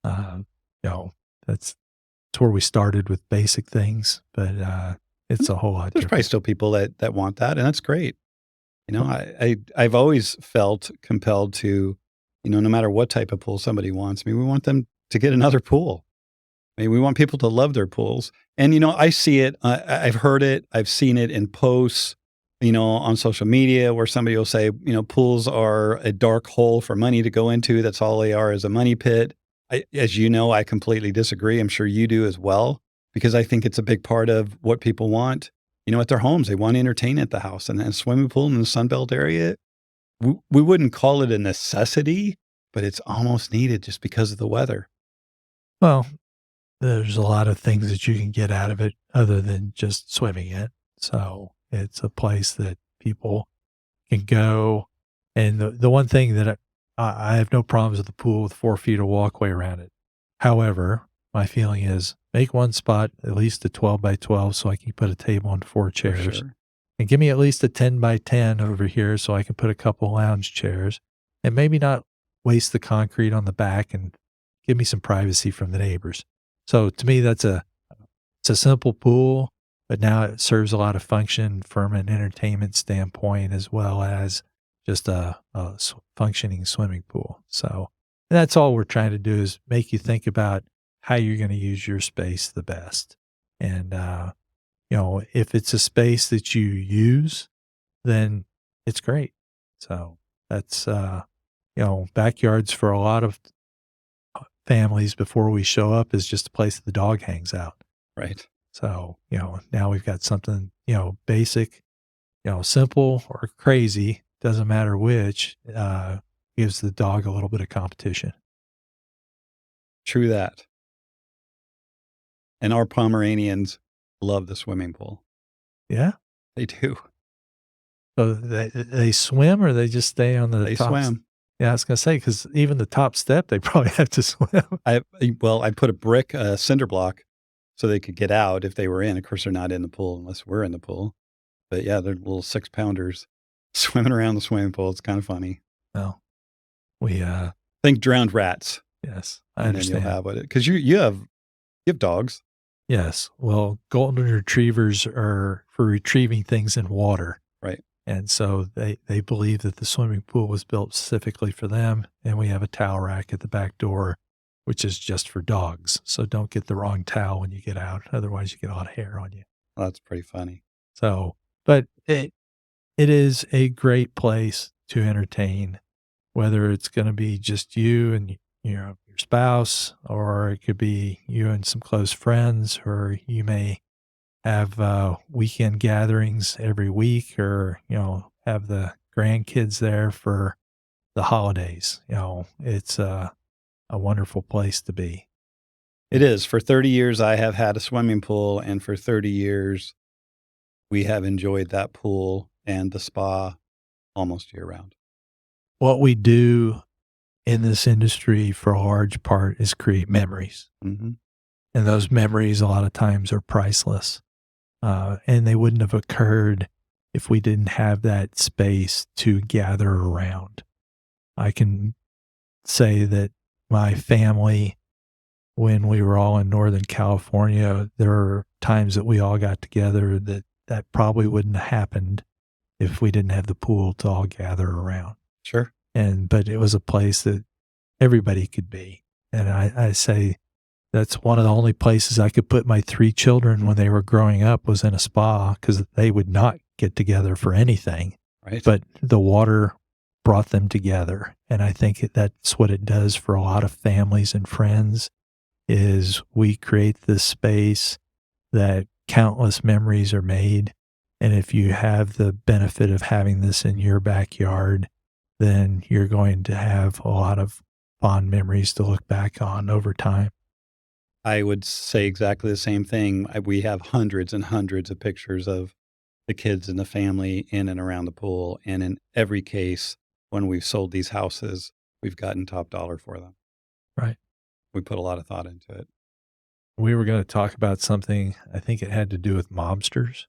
Uh, you know, that's where we started with basic things, but, it's a whole lot There's probably different. still people that want that, and that's great. Well, I've always felt compelled to, no matter what type of pool somebody wants, I mean, we want them to get another pool. I mean, we want people to love their pools. And, I see it. I've heard it. I've seen it in posts, on social media where somebody will say, pools are a dark hole for money to go into. That's all they are is a money pit. As you know, I completely disagree. I'm sure you do as well, because I think it's a big part of what people want, at their homes. They want to entertain at the house, and a swimming pool in the Sunbelt area. We wouldn't call it a necessity, but it's almost needed just because of the weather. well, there's a lot of things that you can get out of it other than just swimming it. So, it's a place that people can go, and the one thing that I have no problems with the pool with 4 feet of walkway around it. However, my feeling is make one spot at least a 12 by 12 so I can put a table and 4 For chairs, sure. and give me at least a 10 by 10 over here so I can put a couple lounge chairs, and maybe not waste the concrete on the back and give me some privacy from the neighbors. So to me, it's a simple pool, but now it serves a lot of function from an entertainment standpoint as well as just a functioning swimming pool. So that's all we're trying to do is make you think about how you're going to use your space the best. And, if it's a space that you use, then it's great. So that's, backyards for a lot of families before we show up is just a place the dog hangs out. Right. So, now we've got something, basic, simple or crazy, doesn't matter which, gives the dog a little bit of competition. True that. And our Pomeranians love the swimming pool. Yeah. They do. So they swim or they just stay on the They tops? swim. Yeah, I was gonna say because even the top step, they probably have to swim. I put a brick, cinder block so they could get out if they were in. Of course, they're not in the pool unless we're in the pool. But yeah, they're little 6 pounders swimming around the swimming pool. It's kind of funny. No, we, Think drowned rats. yes. I and then you'll understand. have what it because you have dogs, Yes. Well, golden retrievers are for retrieving things in water. right? And so they believe that the swimming pool was built specifically for them. And we have a towel rack at the back door, which is just for dogs. So don't get the wrong towel when you get out. Otherwise, you get a lot of hair on you. Well, that's pretty funny. So, but it is a great place to entertain, whether it's going to be just you and your spouse, or it could be you and some close friends, or you may have weekend gatherings every week, or have the grandkids there for the holidays. It's a wonderful place to be. It is. For 30 years, I have had a swimming pool, and for 30 years, we have enjoyed that pool and the spa almost year round. What we do in this industry for a large part is create memories. Hmm. And those memories a lot of times are priceless. And they wouldn't have occurred if we didn't have that space to gather around. I can say that my family, when we were all in Northern California, there were times that we all got together that probably wouldn't have happened if we didn't have the pool to all gather around. Sure. But it was a place that everybody could be. And I say that's one of the only places I could put my 3 children when they were growing up was in a spa, because they would not get together for anything. Right. But the water brought them together. And I think that's what it does for a lot of families and friends, is we create this space that countless memories are made. And if you have the benefit of having this in your backyard, then you're going to have a lot of fond memories to look back on over time. I would say exactly the same thing. We have hundreds and hundreds of pictures of the kids and the family in and around the pool. And in every case, when we've sold these houses, we've gotten top dollar for them. Right. We put a lot of thought into it. We were going to talk about something, I think it had to do with mobsters.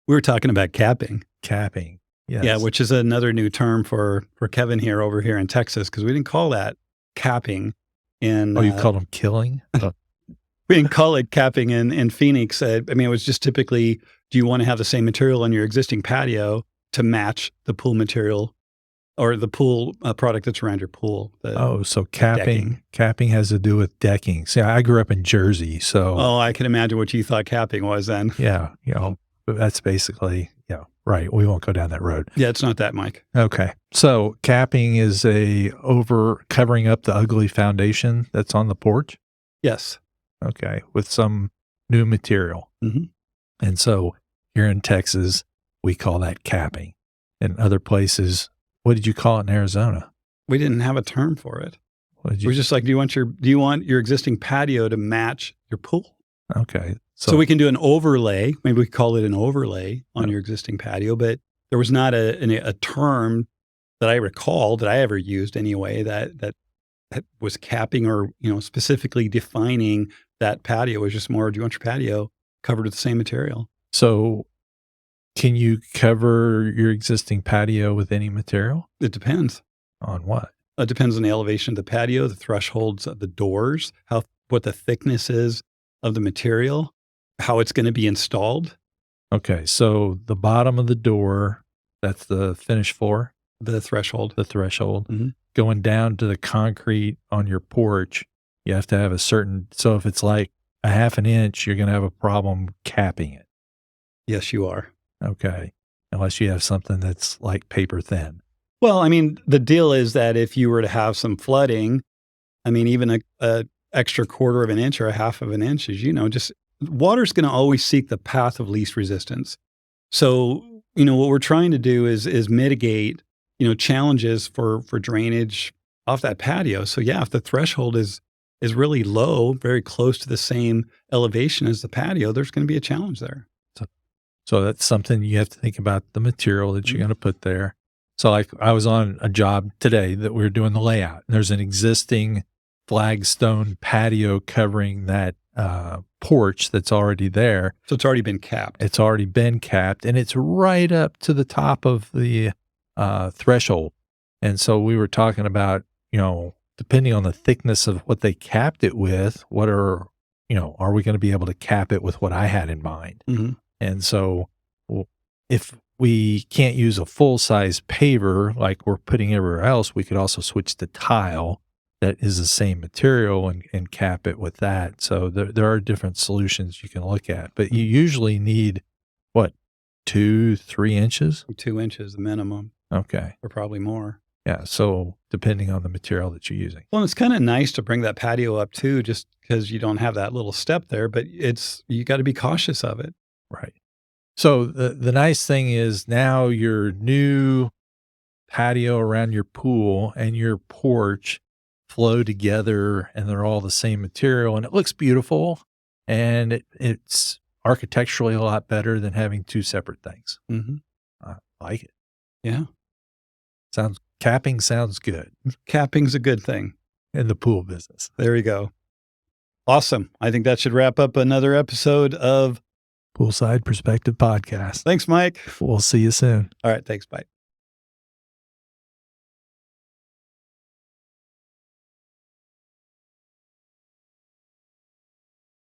We were talking about capping. Capping. Yes. Yeah, which is another new term for Kevin here over here in Texas, because we didn't call that capping in. Oh, you called them killing? Oh, We didn't call it capping in Phoenix. I mean, it was just typically, do you want to have the same material on your existing patio to match the pool material or the pool product that's around your pool? So capping has to do with decking. See, I grew up in Jersey, so. Oh, I can imagine what you thought capping was then. Yeah, but that's basically, right. We won't go down that road. Yeah, it's not that, Mike. Okay. So capping is covering up the ugly foundation that's on the porch. Yes. Okay. With some new material. Mhm. And so here in Texas, we call that capping. In other places, what did you call it in Arizona? We didn't have a term for it. What did We're you? just like, do you want your existing patio to match your pool? Okay. So we can do an overlay. Maybe we call it an overlay on your existing patio, but there was not a term that I recall that I ever used anyway that was capping or specifically defining that patio. It was just more, do you want your patio covered with the same material? So can you cover your existing patio with any material? It depends. On what? It depends on the elevation of the patio, the thresholds of the doors, what the thickness is of the material, how it's going to be installed. Okay. So the bottom of the door, that's the finished floor, The threshold. the threshold. Mhm. Going down to the concrete on your porch, you have to have so if it's like a half an inch, you're going to have a problem capping it. Yes, you are. Okay. Unless you have something that's like paper thin. Well, I mean, the deal is that if you were to have some flooding, I mean, even a extra quarter of an inch or a half of an inch is, just water's going to always seek the path of least resistance. So, what we're trying to do is mitigate, challenges for drainage off that patio. So yeah, if the threshold is really low, very close to the same elevation as the patio, there's going to be a challenge there. So that's something you have to think about, the material that you're going to put there. So like I was on a job today that we were doing the layout. And there's an existing flagstone patio covering that porch that's already there. So it's already been capped. It's already been capped, and it's right up to the top of the threshold. And so we were talking about, depending on the thickness of what they capped it with, are we going to be able to cap it with what I had in mind? Mhm. And so if we can't use a full size paver like we're putting everywhere else, we could also switch to tile that is the same material and cap it with that. So there are different solutions you can look at, but you usually need what, 2-3 inches? 2 inches minimum, Okay. or probably more. Yeah. So depending on the material that you're using. Well, it's kinda nice to bring that patio up too, just because you don't have that little step there, but you gotta be cautious of it. Right. So the nice thing is now your new patio around your pool and your porch flow together and they're all the same material and it looks beautiful and it's architecturally a lot better than having two separate things. Mhm. I like it. Yeah. Capping sounds good Capping's a good thing. in the pool business. There you go. Awesome. I think that should wrap up another episode of Poolside Perspective Podcast. Thanks, Mike. We'll see you soon. All right. Thanks. Bye.